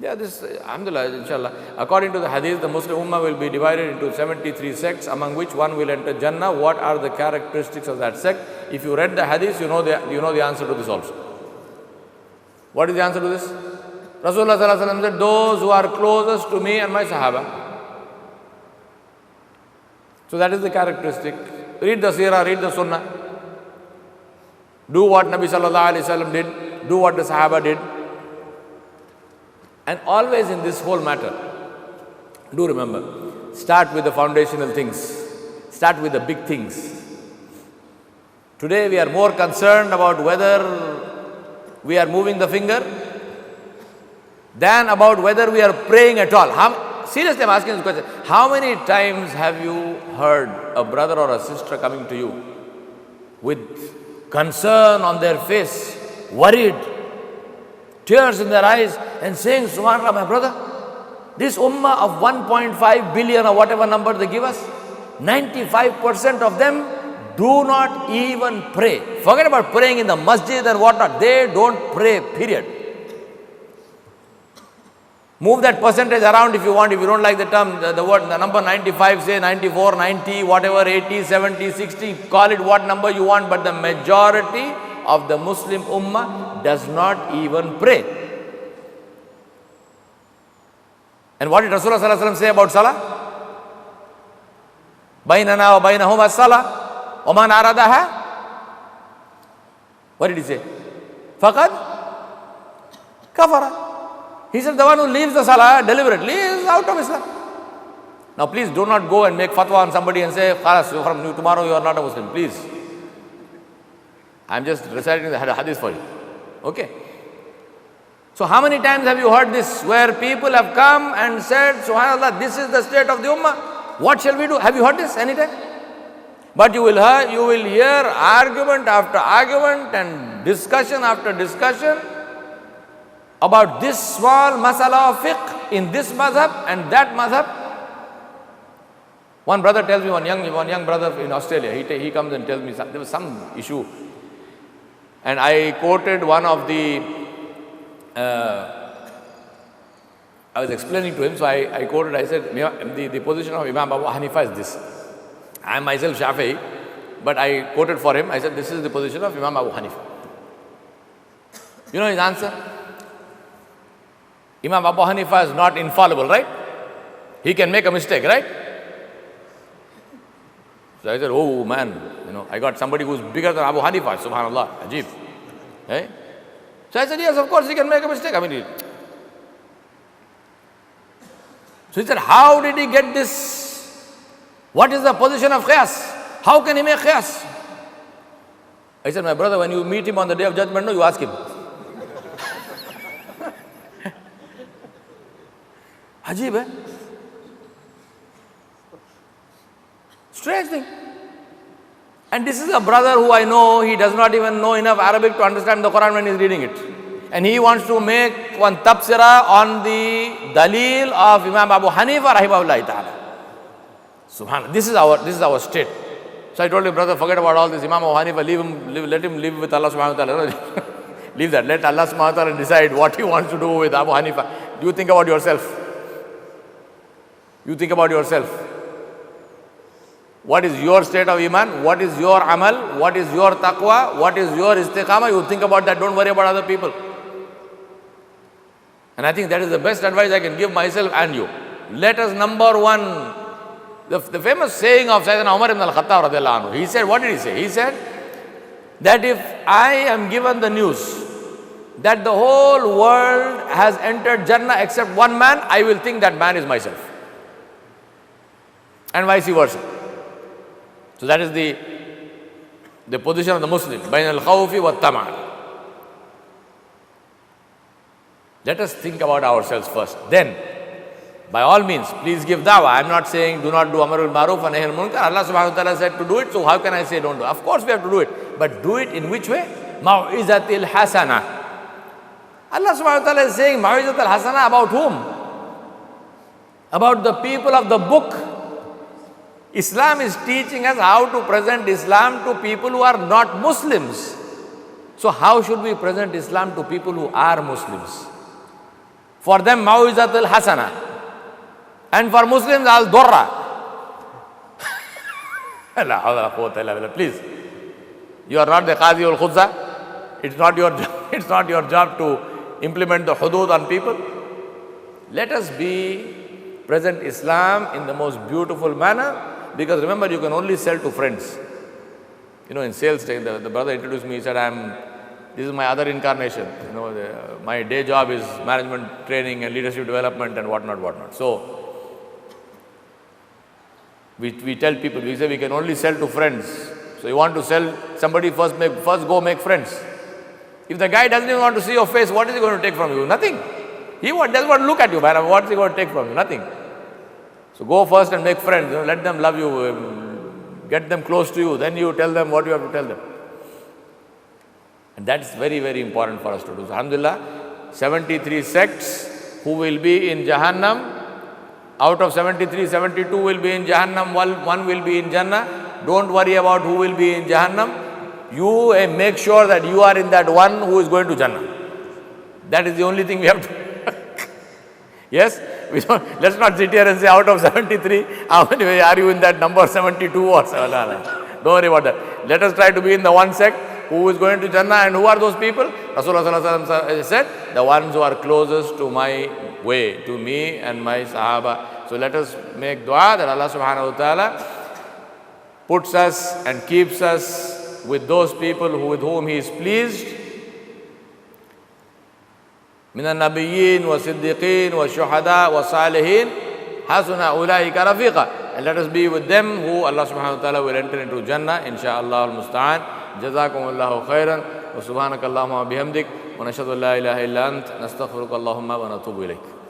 Yeah, this, alhamdulillah, inshallah. According to the Hadeeth, the Muslim Ummah will be divided into 73 sects, among which one will enter Jannah. What are the characteristics of that sect? If you read the Hadith, you know the answer to this also. What is the answer to this? Rasulullah sallallahu alaihi wasallam said, those who are closest to me and my Sahaba. So that is the characteristic. Read the Seerah, read the Sunnah. Do what Nabi sallallahu alaihi wasallam did. Do what the Sahaba did. And always in this whole matter, do remember, start with the foundational things. Start with the big things. Today we are more concerned about whether we are moving the finger than about whether we are praying at all. Seriously, I'm asking this question. How many times have you heard a brother or a sister coming to you with concern on their face, worried, tears in their eyes, and saying, Subhanallah, my brother, this ummah of 1.5 billion or whatever number they give us, 95% of them do not even pray. Forget about praying in the masjid and whatnot. They don't pray, period. Move that percentage around if you want. If you don't like the term, the number 95, say 94, 90, whatever, 80, 70, 60, call it what number you want, but the majority of the Muslim Ummah does not even pray. And what did Rasulullah sallallahu alaihi wasallam say about Salah? Bainana wa bainahum as-salah, wa man aradaha. What did he say? Faqad kafara. He said the one who leaves the Salah deliberately is out of Islam. Now please do not go and make fatwa on somebody and say, Khalas, from tomorrow you are not a Muslim. Please. I am just reciting the hadith for you. Okay. So how many times have you heard this, where people have come and said, Subhanallah, this is the state of the Ummah. What shall we do? Have you heard this anytime? But you will hear argument after argument and discussion after discussion about this small masala of fiqh in this madhab and that madhab. One brother tells me, one young brother in Australia, he comes and tells me there was some issue. And I quoted one of the I was explaining to him, so I quoted, I said, the position of Imam Abu Hanifa is this. I am myself Shafi'i, but I quoted for him, I said, this is the position of Imam Abu Hanifa. You know his answer? Imam Abu Hanifa is not infallible, right? He can make a mistake, right? So I said, oh man, I got somebody who's bigger than Abu Hanifa, subhanallah, ajib. Right? So I said, yes, of course he can make a mistake. So he said, how did he get this? What is the position of qiyas? How can he make qiyas? I said, my brother, when you meet him on the day of judgment, you ask him. Ajib, eh? Strange thing. And this is a brother who I know, he does not even know enough Arabic to understand the Quran when he is reading it. And he wants to make one tafsirah on the dalil of Imam Abu Hanifa rahimahullah ta'ala. Subhanallah, this is our state. So I told him, brother, forget about all this. Imam Abu Hanifa, let him live with Allah subhanahu wa ta'ala. Leave that. Let Allah subhanahu wa ta'ala decide what he wants to do with Abu Hanifa. You think about yourself. You think about yourself. What is your state of iman? What is your amal? What is your taqwa? What is your istiqamah? You think about that. Don't worry about other people. And I think that is the best advice I can give myself and you. Let us, number one, the famous saying of Sayyidina Umar ibn al-Khattab radiallahu anhu. He said, what did he say? He said that if I am given the news that the whole world has entered Jannah except one man, I will think that man is myself. And vice versa. So that is the position of the Muslim. Bain al-khawfi wa tama'. Let us think about ourselves first. Then, by all means, please give da'wah. I am not saying do not do amr al-ma'ruf and nahy al-munkar. Allah subhanahu wa ta'ala said to do it, so how can I say don't do? Of course we have to do it. But do it in which way? Mau'izatil hasana. Allah subhanahu wa ta'ala is saying Mau'izatil hasana about whom? About the people of the book. Islam is teaching us how to present Islam to people who are not Muslims. So how should we present Islam to people who are Muslims? For them, Mau'izatul Hasana. And for Muslims, Al-Durra. Please. You are not the Qazi al-Khudza. It's not your job. It's not your job to implement the hudud on people. Let us be present Islam in the most beautiful manner, because remember, you can only sell to friends. You know, in sales, the brother introduced me. He said, this is my other incarnation. You know, my day job is management training and leadership development and whatnot. So we tell people, we say we can only sell to friends. So you want to sell somebody, first go make friends. If the guy doesn't even want to see your face, what is he going to take from you? Nothing. He doesn't want to look at you. What is he going to take from you? Nothing. So go first and make friends. You know, let them love you. Get them close to you. Then you tell them what you have to tell them. And that's very, very important for us to do. So, alhamdulillah, 73 sects who will be in Jahannam. Out of 73, 72 will be in Jahannam, one will be in Jannah. Don't worry about who will be in Jahannam. You make sure that you are in that one who is going to Jannah. That is the only thing we have to do. Yes? Let's not sit here and say out of 73, how many are you in that number 72 or 7? Don't worry about that. Let us try to be in the one sect who is going to Jannah. And who are those people? Rasulullah said, the ones who are closest to my way, to me and my Sahaba. So let us make dua that Allah subhanahu wa ta'ala puts us and keeps us with those people with whom He is pleased. من النبيين والصديقين والشهداء والصالحين حسن أولئك رفيقا. And let us be with them who Allah subhanahu wa ta'ala will enter into Jannah, insha'Allah al-musta'an. جزاكم الله خيرا وسبحانك اللهم وبحمدك ونشهد أن لا إله إلا أنت نستغفرك اللهم ونتوب إليك.